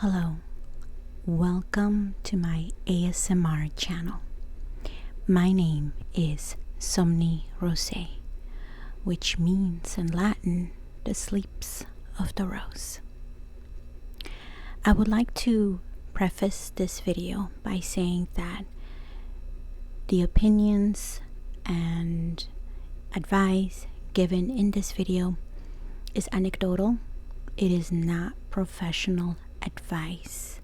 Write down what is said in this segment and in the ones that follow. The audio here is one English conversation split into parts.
Hello, welcome to my ASMR channel. My name is Somni Rosae, which means in Latin, the sleeps of the rose. I would like to preface this video by saying that the opinions and advice given in this video is anecdotal. It is not professional advice.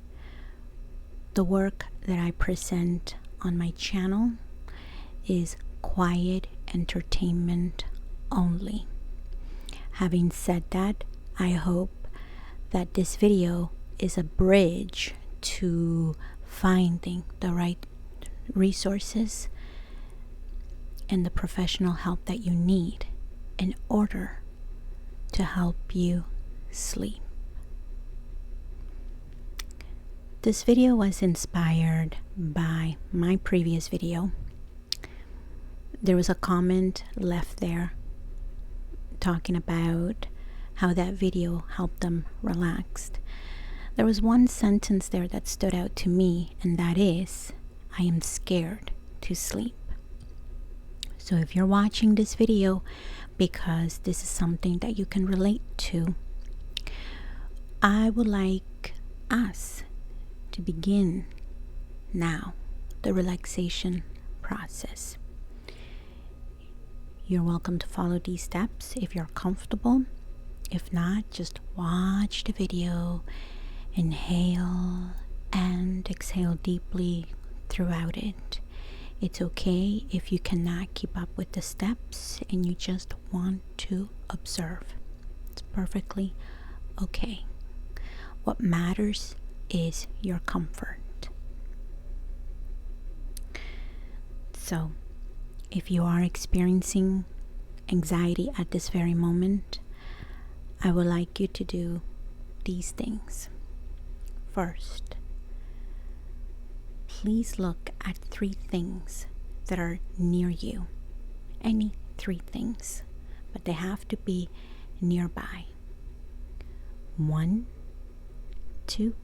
The work that I present on my channel is quiet entertainment only. Having said that, I hope that this video is a bridge to finding the right resources and the professional help that you need in order to help you sleep. This video was inspired by my previous video. There was a comment left there talking about how that video helped them relax. There was one sentence there that stood out to me, and that is, I am scared to sleep. So if you're watching this video because this is something that you can relate to, I would like us to begin now the relaxation process. You're welcome to follow these steps if you're comfortable. If not, just watch the video, inhale and exhale deeply throughout it. It's okay if you cannot keep up with the steps and you just want to observe. It's perfectly okay. What matters is your comfort. So, if you are experiencing anxiety at this very moment, I would like you to do these things. First, please look at 3 things that are near you. Any 3 things, but they have to be nearby. 1, 2,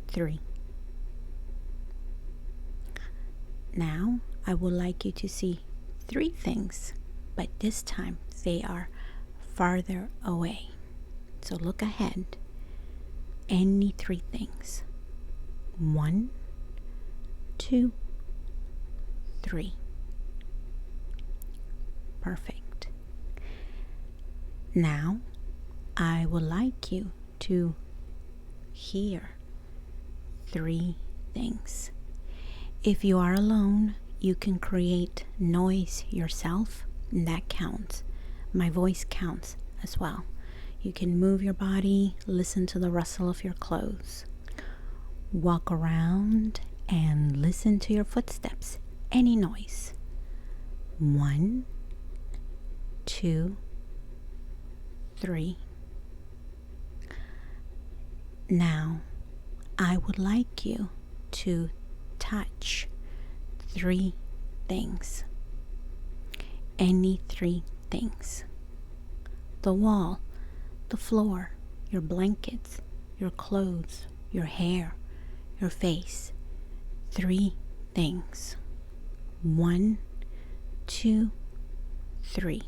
3. Now, I would like you to see 3 things, but this time they are farther away. So look ahead. Any 3 things. 1, 2, 3. Perfect. Now, I would like you to hear 3 things. If you are alone, you can create noise yourself, and that counts. My voice counts as well. You can move your body, listen to the rustle of your clothes, walk around and listen to your footsteps. Any noise. 1, 2, 3. Now, I would like you to touch 3 things. Any 3 things. The wall, the floor, your blankets, your clothes, your hair, your face. 3 things. 1, 2, 3.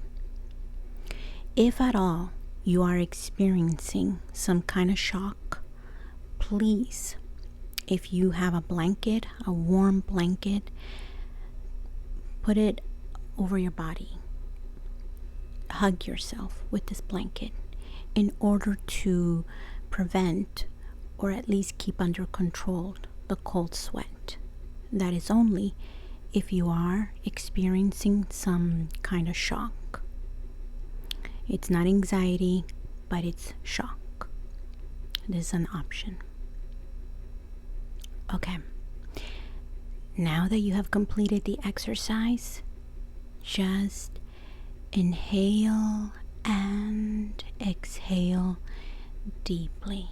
If at all you are experiencing some kind of shock, please, if you have a blanket, a warm blanket, put it over your body. Hug yourself with this blanket in order to prevent or at least keep under control the cold sweat. That is only if you are experiencing some kind of shock. It's not anxiety, but it's shock. This is an option. Okay. Now that you have completed the exercise, just inhale and exhale deeply.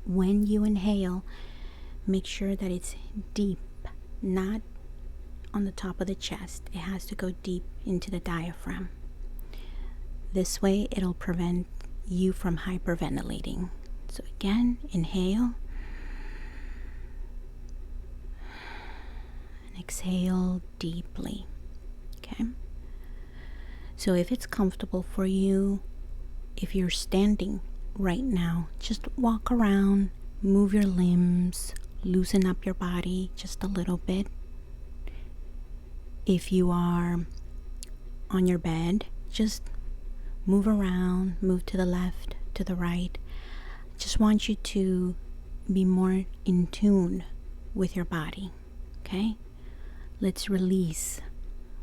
When you inhale, make sure that it's deep, not on the top of the chest. It has to go deep into the diaphragm. This way it'll prevent you from hyperventilating. So again, inhale and exhale deeply. Okay? So if it's comfortable for you, if you're standing right now, just walk around, move your limbs, loosen up your body just a little bit. If you are on your bed, just move around, move to the left, to the right. Just want you to be more in tune with your body, okay? Let's release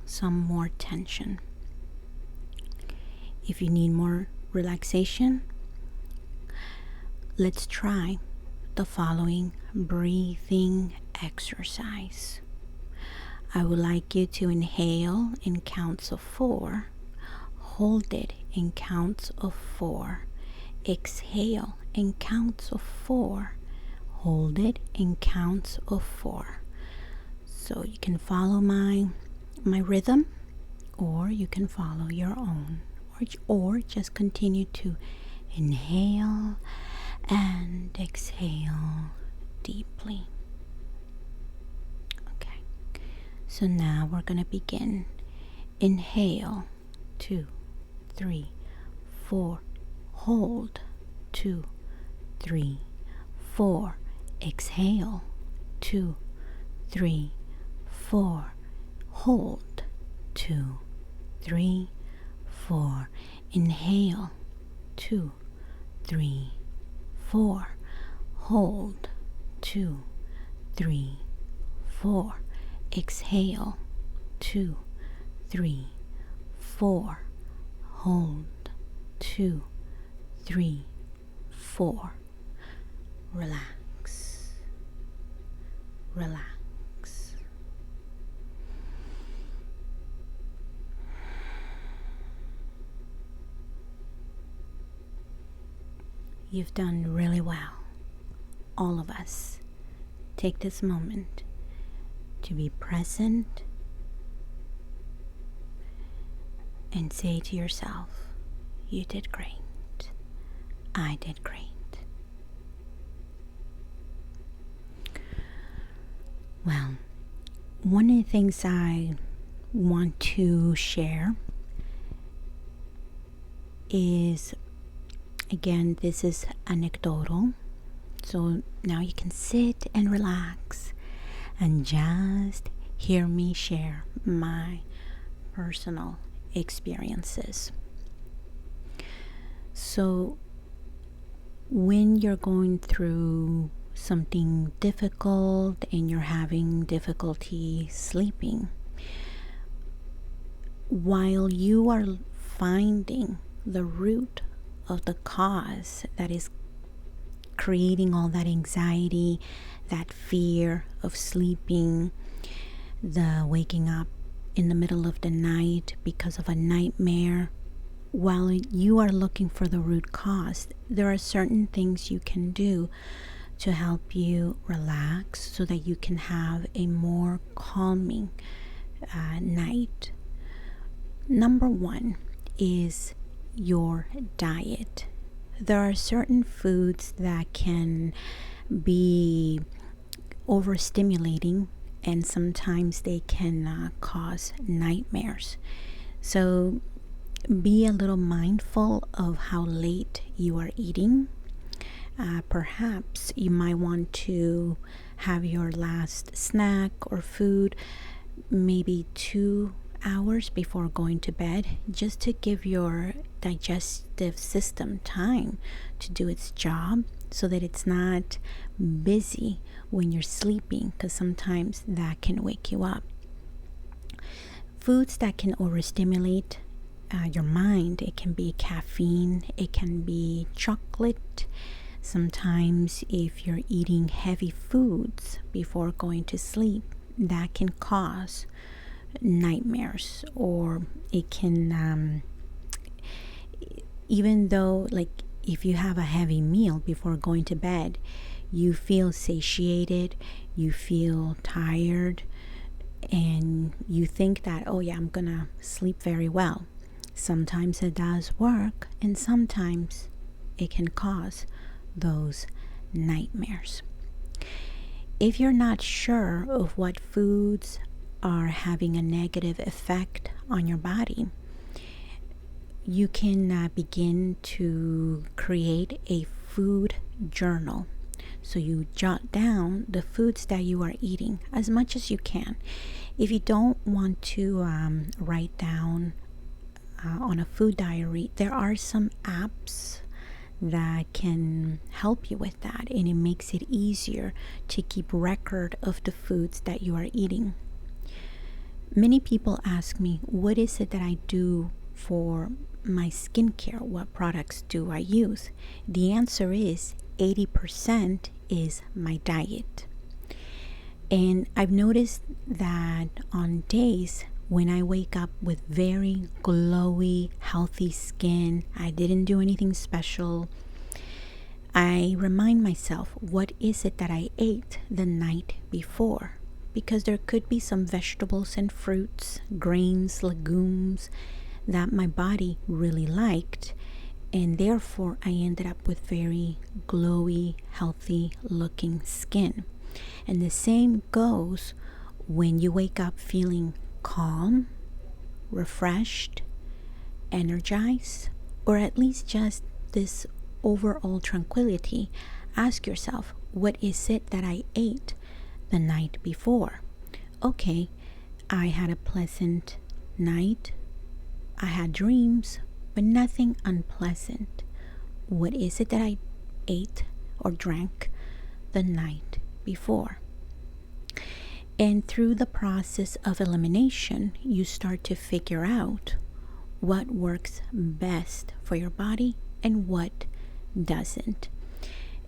some more tension. If you need more relaxation, let's try the following breathing exercise. I would like you to inhale in counts of 4, hold it in counts of 4, exhale in counts of 4, hold it in counts of 4. So you can follow my rhythm, or you can follow your own, or just continue to inhale and exhale deeply. Okay, so now we're going to begin. Inhale, 2, 3, 4, hold, 2, 3, 4, exhale, 2, 3, 4, hold, 2, 3, 4, inhale, 2, 3, 4, hold, 2, 3, 4, exhale, 2, 3, 4, hold, 2, 3, 4. Relax, relax. You've done really well. All of us take this moment to be present and say to yourself, you did great. I did great. Well, one of the things I want to share is, again, this is anecdotal. So now you can sit and relax and just hear me share my personal experiences. So when you're going through something difficult and you're having difficulty sleeping, while you are finding the root of the cause that is creating all that anxiety, that fear of sleeping, the waking up in the middle of the night because of a nightmare, while you are looking for the root cause, there are certain things you can do to help you relax so that you can have a more calming night. Number 1 is your diet. There are certain foods that can be overstimulating, and sometimes they can cause nightmares. So be a little mindful of how late you are eating. Perhaps you might want to have your last snack or food maybe 2 hours before going to bed, just to give your digestive system time to do its job so that it's not busy when you're sleeping, because sometimes that can wake you up. Foods that can overstimulate your mind, it can be caffeine, it can be chocolate. Sometimes if you're eating heavy foods before going to sleep, that can cause nightmares, or it can even though, like, if you have a heavy meal before going to bed, you feel satiated, you feel tired, and you think that, oh yeah, I'm gonna sleep very well. Sometimes it does work, and sometimes it can cause those nightmares. If you're not sure of what foods are having a negative effect on your body, you can begin to create a food journal. So you jot down the foods that you are eating as much as you can. If you don't want to write down on a food diary, there are some apps that can help you with that, and it makes it easier to keep record of the foods that you are eating. Many people ask me, what is it that I do for my skincare? What products do I use? The answer is 80% is my diet. And I've noticed that on days when I wake up with very glowy, healthy skin, I didn't do anything special, I remind myself, what is it that I ate the night before? Because there could be some vegetables and fruits, grains, legumes that my body really liked, and therefore I ended up with very glowy, healthy looking skin. And the same goes when you wake up feeling calm, refreshed, energized, or at least just this overall tranquility. Ask yourself, what is it that I ate the night before? Okay, I had a pleasant night. I had dreams, but nothing unpleasant. What is it that I ate or drank the night before? And through the process of elimination, you start to figure out what works best for your body and what doesn't.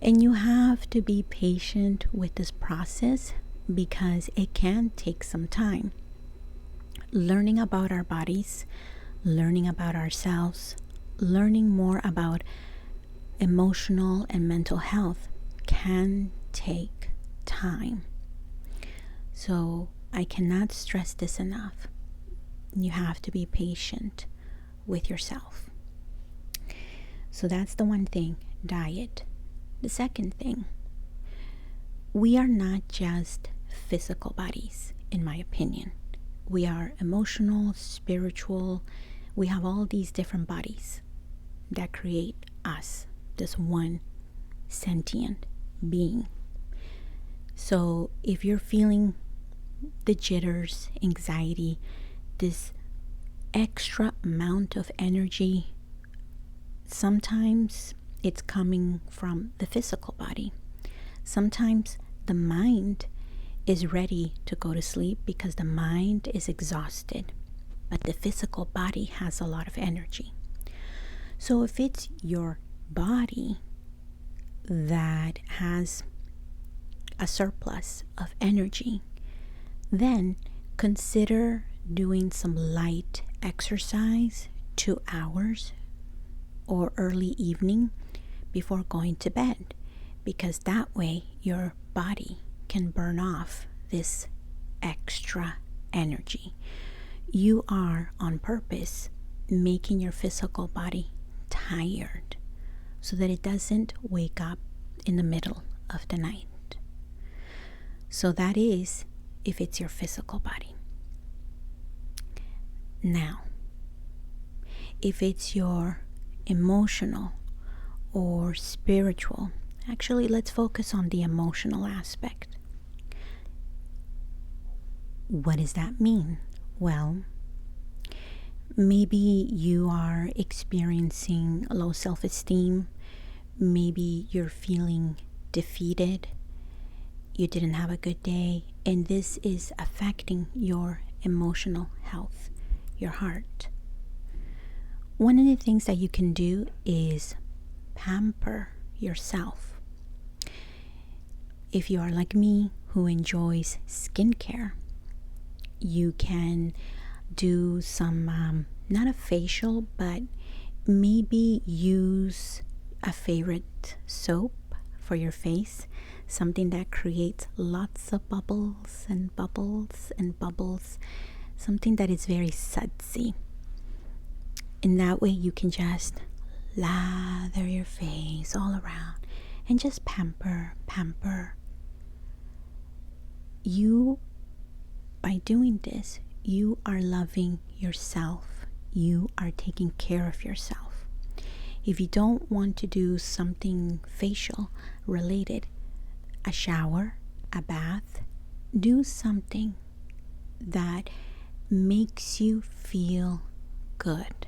And you have to be patient with this process because it can take some time. Learning about our bodies, learning about ourselves, learning more about emotional and mental health can take time. So I cannot stress this enough. You have to be patient with yourself. So that's the one thing, diet. The second thing, we are not just physical bodies, in my opinion. We are emotional, spiritual. We have all these different bodies that create us, this one sentient being. So if you're feeling the jitters, anxiety, this extra amount of energy, sometimes it's coming from the physical body. Sometimes the mind is ready to go to sleep because the mind is exhausted, but the physical body has a lot of energy. So if it's your body that has a surplus of energy, then consider doing some light exercise 2 hours or early evening before going to bed, because that way your body can burn off this extra energy. You are on purpose making your physical body tired so that it doesn't wake up in the middle of the night. So that is if it's your physical body. Now, if it's your emotional or spiritual, actually let's focus on the emotional aspect. What does that mean? Well, maybe you are experiencing low self-esteem. Maybe you're feeling defeated. You didn't have a good day, and this is affecting your emotional health, your heart. One of the things that you can do is pamper yourself. If you are like me, who enjoys skincare, you can do some, not a facial, but maybe use a favorite soap for your face, something that creates lots of bubbles and bubbles and bubbles, something that is very sudsy. In that way, you can just lather your face all around and just pamper. You, by doing this, you are loving yourself. You are taking care of yourself. If you don't want to do something facial related, a shower, a bath, do something that makes you feel good.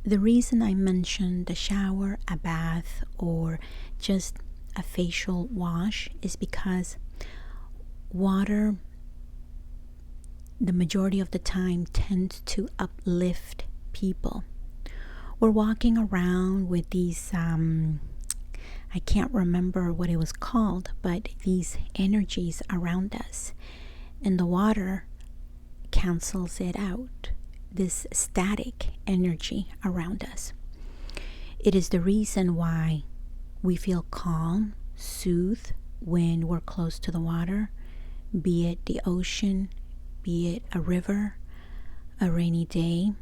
The reason I mentioned a shower, a bath, or just a facial wash is because water, the majority of the time, tends to uplift people. We're walking around with these, I can't remember what it was called, but these energies around us. And the water cancels it out, this static energy around us. It is the reason why we feel calm, soothed when we're close to the water, be it the ocean, be it a river, a rainy day,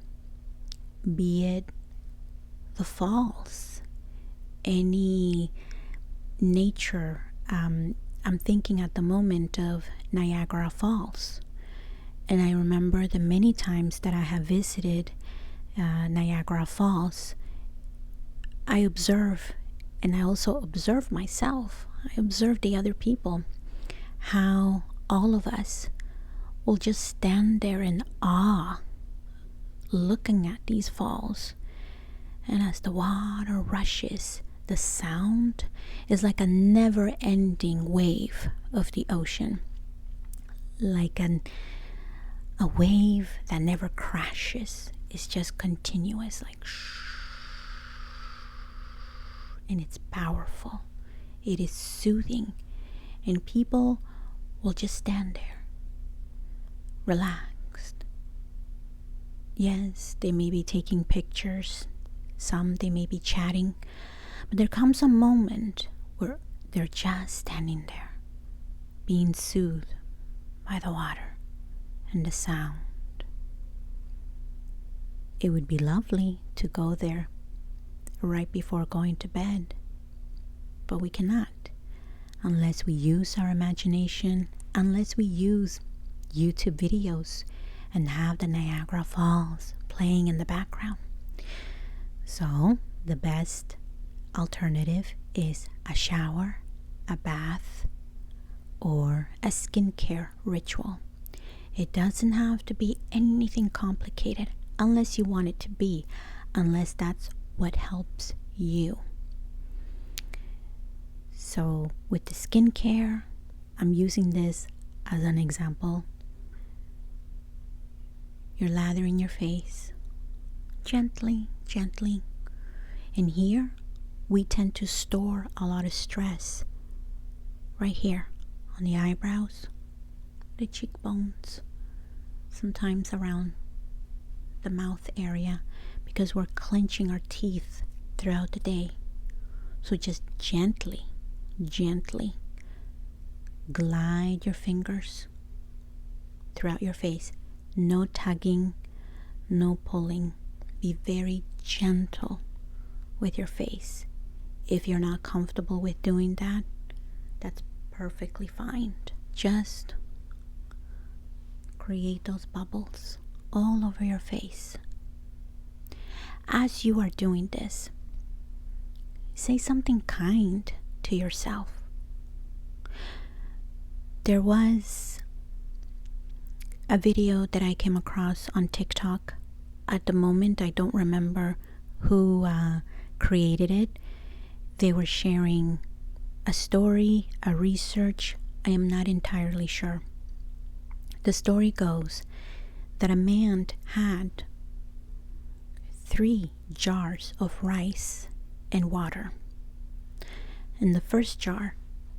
be it the falls, any nature. I'm thinking at the moment of Niagara Falls. And I remember the many times that I have visited Niagara Falls, I observe, and I also observe myself. I observe the other people, how all of us will just stand there in awe, looking at these falls. And as the water rushes, the sound is like a never-ending wave of the ocean, like a wave that never crashes. It's just continuous, like and it's powerful. It is soothing, and people will just stand there, relaxed. Yes, they may be taking pictures. Some they may be chatting, but there comes a moment where they're just standing there, being soothed by the water and the sound. It would be lovely to go there right before going to bed, but we cannot unless we use our imagination, unless we use YouTube videos and have the Niagara Falls playing in the background. So the best alternative is a shower, a bath, or a skincare ritual. It doesn't have to be anything complicated unless you want it to be, unless that's what helps you. So with the skincare, I'm using this as an example. You're lathering your face gently. And here, we tend to store a lot of stress right here on the eyebrows, the cheekbones, sometimes around the mouth area, because we're clenching our teeth throughout the day. So just gently glide your fingers throughout your face. No tugging, no pulling. Be very gentle with your face. If you're not comfortable with doing that, that's perfectly fine. Just create those bubbles all over your face. As you are doing this, say something kind to yourself. There was a video that I came across on TikTok. At the moment, I don't remember who created it. They were sharing a story, a research. I am not entirely sure. The story goes that a man had 3 jars of rice and water. In the first jar,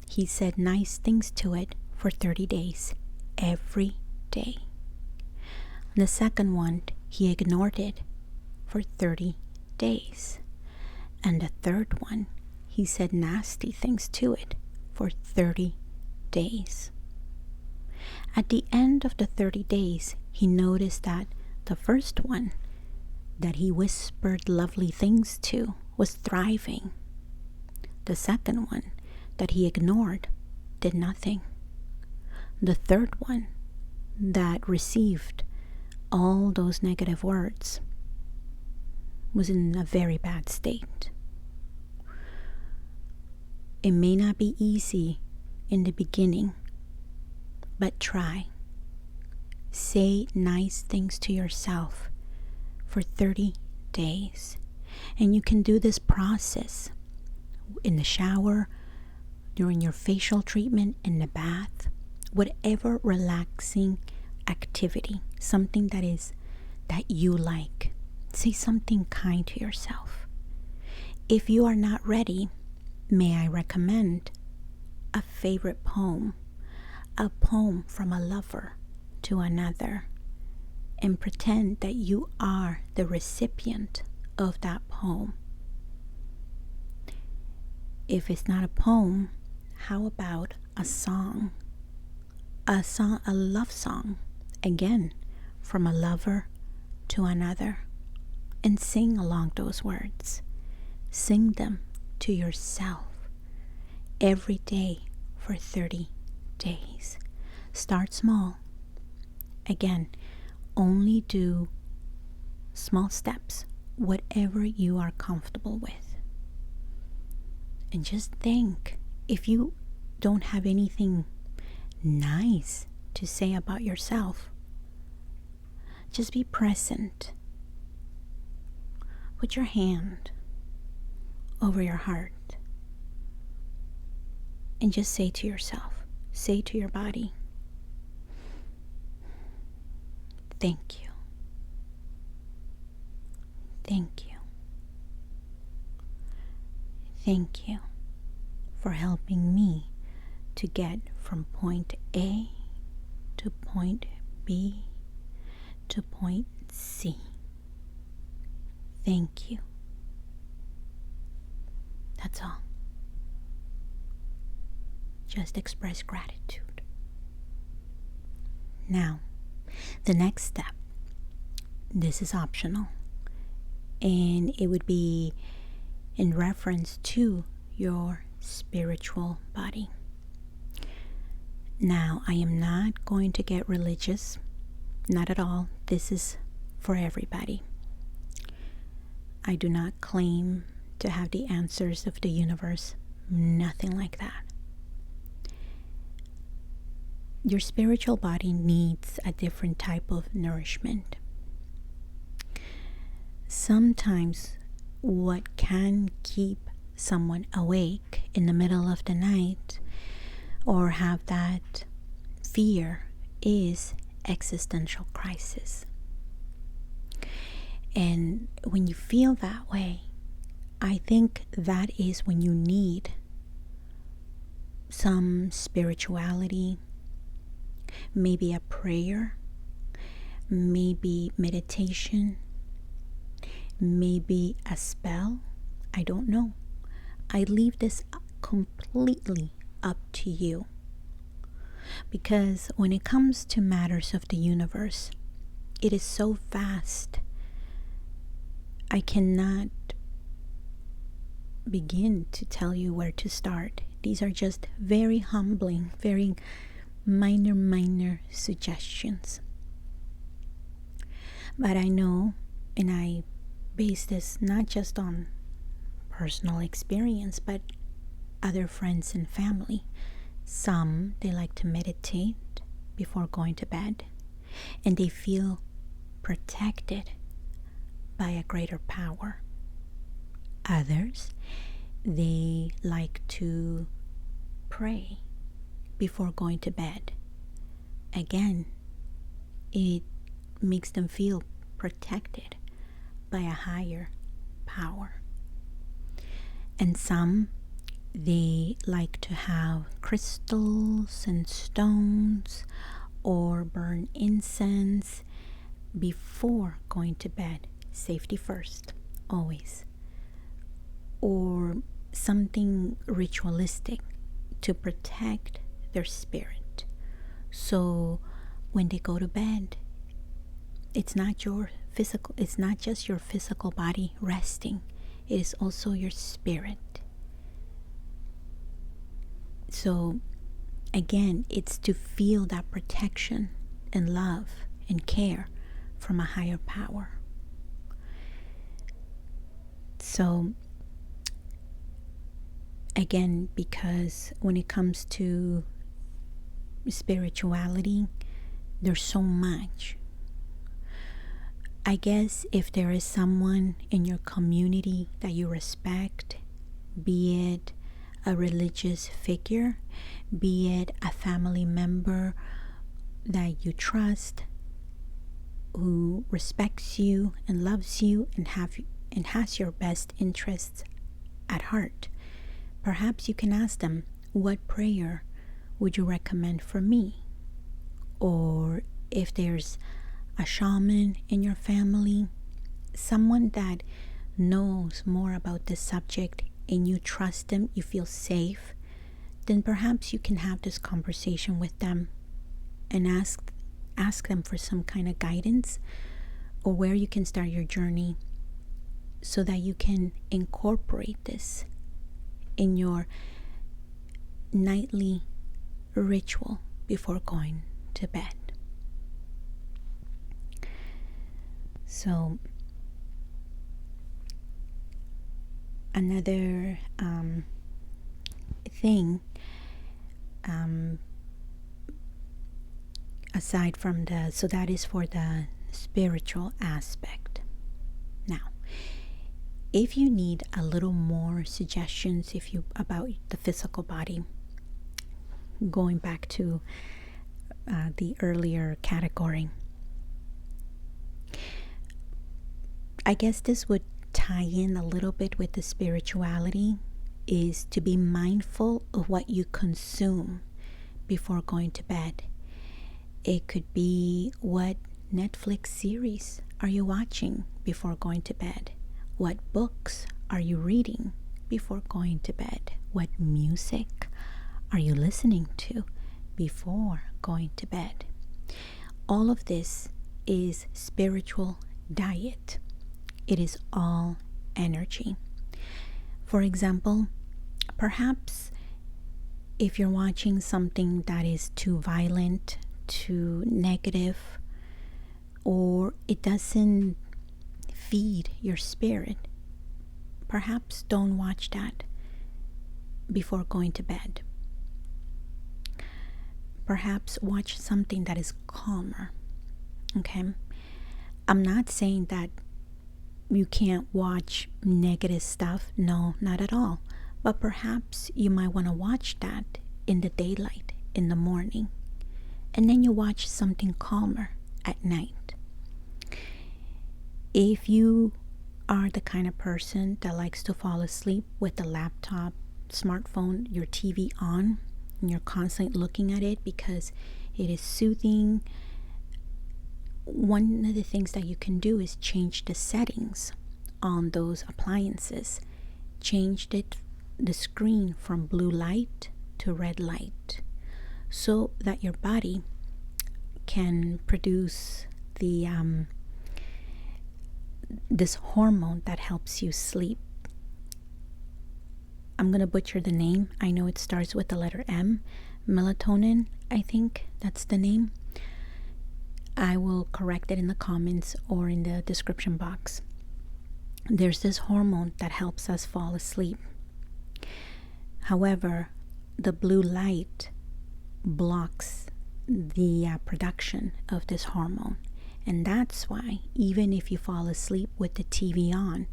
he said nice things to it for 30 days, every day. The second one, he ignored it for 30 days. And the third one, he said nasty things to it for 30 days. At the end of the 30 days, he noticed that the first one that he whispered lovely things to was thriving. The second one that he ignored did nothing. The third one that received all those negative words was in a very bad state. It may not be easy in the beginning, but try. Say nice things to yourself for 30 days. And you can do this process in the shower, during your facial treatment, in the bath, whatever relaxing activity, something that you like. Say something kind to yourself. If you are not ready, may I recommend a favorite poem, a poem from a lover to another, and pretend that you are the recipient of that poem. If it's not a poem, how about a song? A love song, again, from a lover to another, and sing along those words. Sing them to yourself every day for 30 days. Start small. Again, only do small steps, whatever you are comfortable with. And just think, if you don't have anything nice to say about yourself, just be present. Put your hand over your heart and just say to yourself, say to your body, thank you. Thank you. Thank you for helping me to get from point A to point B to point C. Thank you. That's all. Just express gratitude. Now, the next step, this is optional, and it would be in reference to your spiritual body. Now, I am not going to get religious, not at all. This is for everybody. I do not claim to have the answers of the universe, nothing like that. Your spiritual body needs a different type of nourishment. Sometimes what can keep someone awake in the middle of the night or have that fear is existential crisis. And when you feel that way, I think that is when you need some spirituality, maybe a prayer, maybe meditation, maybe a spell. I don't know. I leave this completely up to you. Because when it comes to matters of the universe, it is so vast. I cannot begin to tell you where to start. These are just very humbling, very minor suggestions. But I know, and I base this not just on personal experience, but other friends and family. Some, they like to meditate before going to bed, and they feel protected by a greater power. Others, they like to pray before going to bed. Again, it makes them feel protected by a higher power. And some, they like to have crystals and stones or burn incense before going to bed. Safety first, always. Or something ritualistic to protect their spirit. So when they go to bed, it's not your physical, it's not just your physical body resting, it is also your spirit. So again, it's to feel that protection and love and care from a higher power. So again, because when it comes to spirituality, there's so much. I guess if there is someone in your community that you respect, be it a religious figure, be it a family member that you trust, who respects you and loves you and has your best interests at heart, perhaps you can ask them, what prayer would you recommend for me? Or if there's a shaman in your family, someone that knows more about this subject and you trust them, you feel safe, then perhaps you can have this conversation with them and ask them for some kind of guidance or where you can start your journey so that you can incorporate this in your nightly ritual before going to bed. So another thing, aside from so that is for the spiritual aspect. Now, if you need a little more suggestions about the physical body, going back to the earlier category, I guess this would tie in a little bit with the spirituality, is to be mindful of what you consume before going to bed. It could be, what Netflix series are you watching before going to bed? What books are you reading before going to bed? What music are you listening to before going to bed? All of this is spiritual diet. It is all energy. For example, perhaps if you're watching something that is too violent, too negative, or it doesn't feed your spirit, perhaps don't watch that before going to bed. Perhaps watch something that is calmer. Okay? I'm not saying that you can't watch negative stuff. No, not at all. But perhaps you might want to watch that in the daylight, in the morning. And then you watch something calmer at night. If you are the kind of person that likes to fall asleep with the laptop, smartphone, your TV on, and you're constantly looking at it because it is soothing, one of the things that you can do is change the settings on those appliances. Change the screen from blue light to red light so that your body can produce this hormone that helps you sleep. I'm going to butcher the name. I know it starts with the letter M. Melatonin, I think that's the name. I will correct it in the comments or in the description box. There's this hormone that helps us fall asleep. However, the blue light blocks the production of this hormone. And that's why even if you fall asleep with the TV on,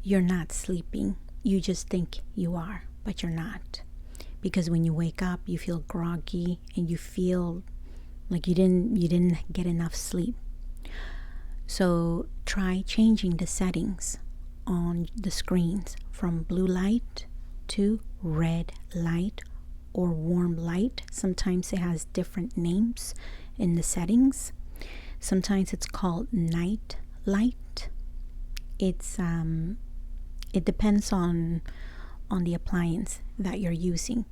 you're not sleeping. You just think you are, but you're not. Because when you wake up, you feel groggy and you feel like you didn't get enough sleep. So try changing the settings on the screens from blue light to red light or warm light. Sometimes it has different names in the settings. Sometimes it's called night light. It depends on the appliance that you're using.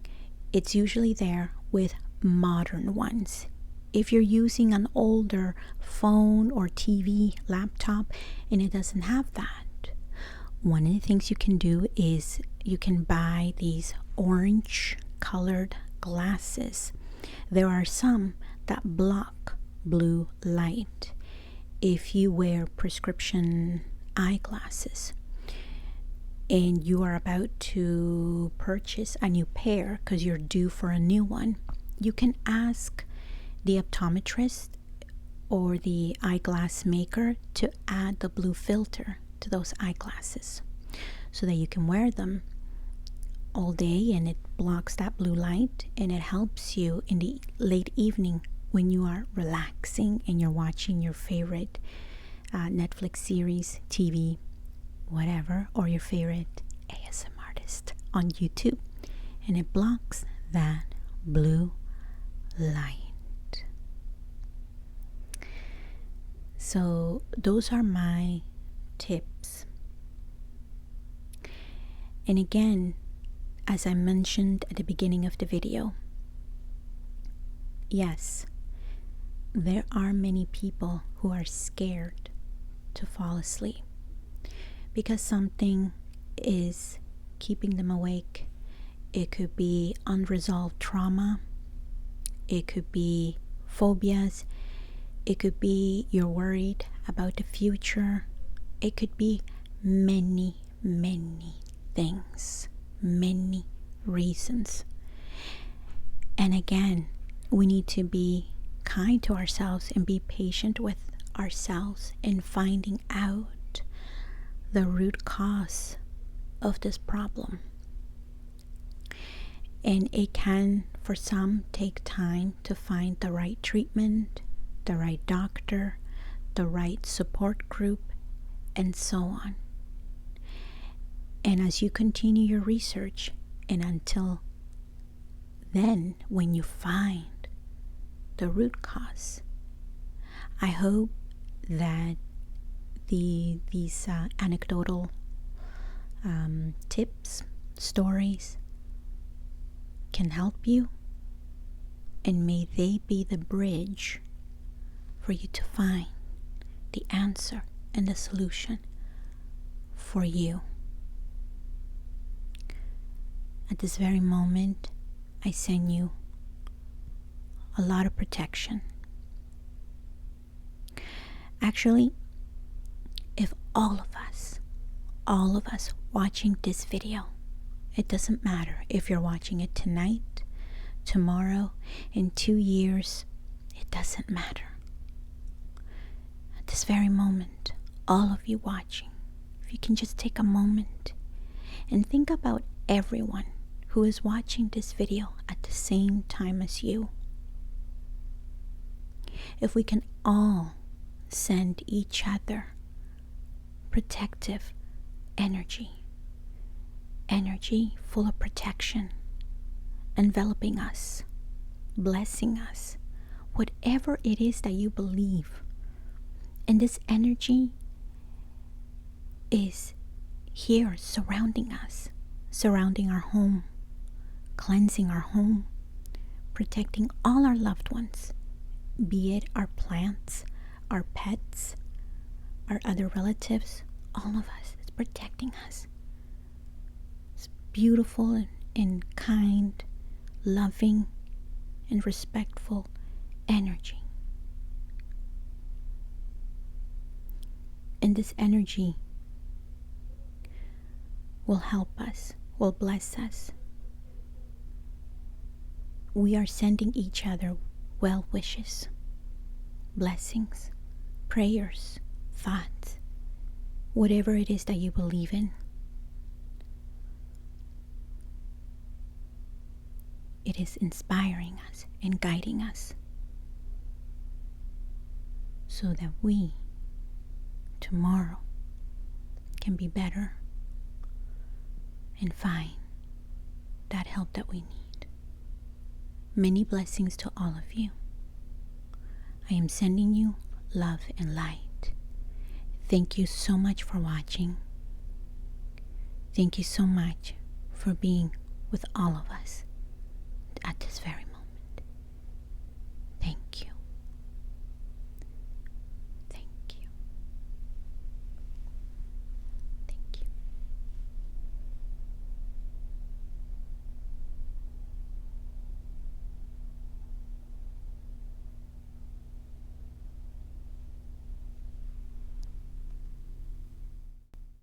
It's usually there with modern ones. If you're using an older phone or TV, laptop, and it doesn't have that, one of the things you can do is you can buy these orange colored glasses. There are some that block blue light if you wear prescription eyeglasses and you are about to purchase a new pair because you're due for a new one. You can ask the optometrist or the eyeglass maker to add the blue filter to those eyeglasses so that you can wear them all day and it blocks that blue light, and it helps you in the late evening when you are relaxing and you're watching your favorite Netflix series, TV, whatever, or your favorite ASM artist on YouTube, and it blocks that blue light. So those are my tips. And again, as I mentioned at the beginning of the video, yes, there are many people who are scared to fall asleep because something is keeping them awake. It could be unresolved trauma. It could be phobias. It could be you're worried about the future. It could be many things, many reasons. And again, we need to be kind to ourselves and be patient with ourselves in finding out the root cause of this problem. And it can, for some, take time to find the right treatment, the right doctor, the right support group, and so on. And as you continue your research, and until then, when you find the root cause, I hope that these anecdotal tips, stories can help you, and may they be the bridge for you to find the answer and the solution for you. At this very moment, I send you a lot of protection. Actually, if all of us watching this video, it doesn't matter if you're watching it tonight, tomorrow, in 2 years, it doesn't matter. At this very moment, all of you watching, if you can just take a moment and think about everyone who is watching this video at the same time as you. If we can all send each other protective energy full of protection, enveloping us, blessing us, whatever it is that you believe. And this energy is here surrounding us, surrounding our home, cleansing our home, protecting all our loved ones, be it our plants, our pets, our other relatives, all of us. It's protecting us. It's beautiful and kind, loving and respectful energy. And this energy will help us, will bless us. We are sending each other well wishes, blessings, prayers, thoughts, whatever it is that you believe in. It is inspiring us and guiding us so that we tomorrow can be better and find that help that we need. Many blessings to all of you. I am sending you love and light. Thank you so much for watching. Thank you so much for being with all of us at this very moment. Thank you.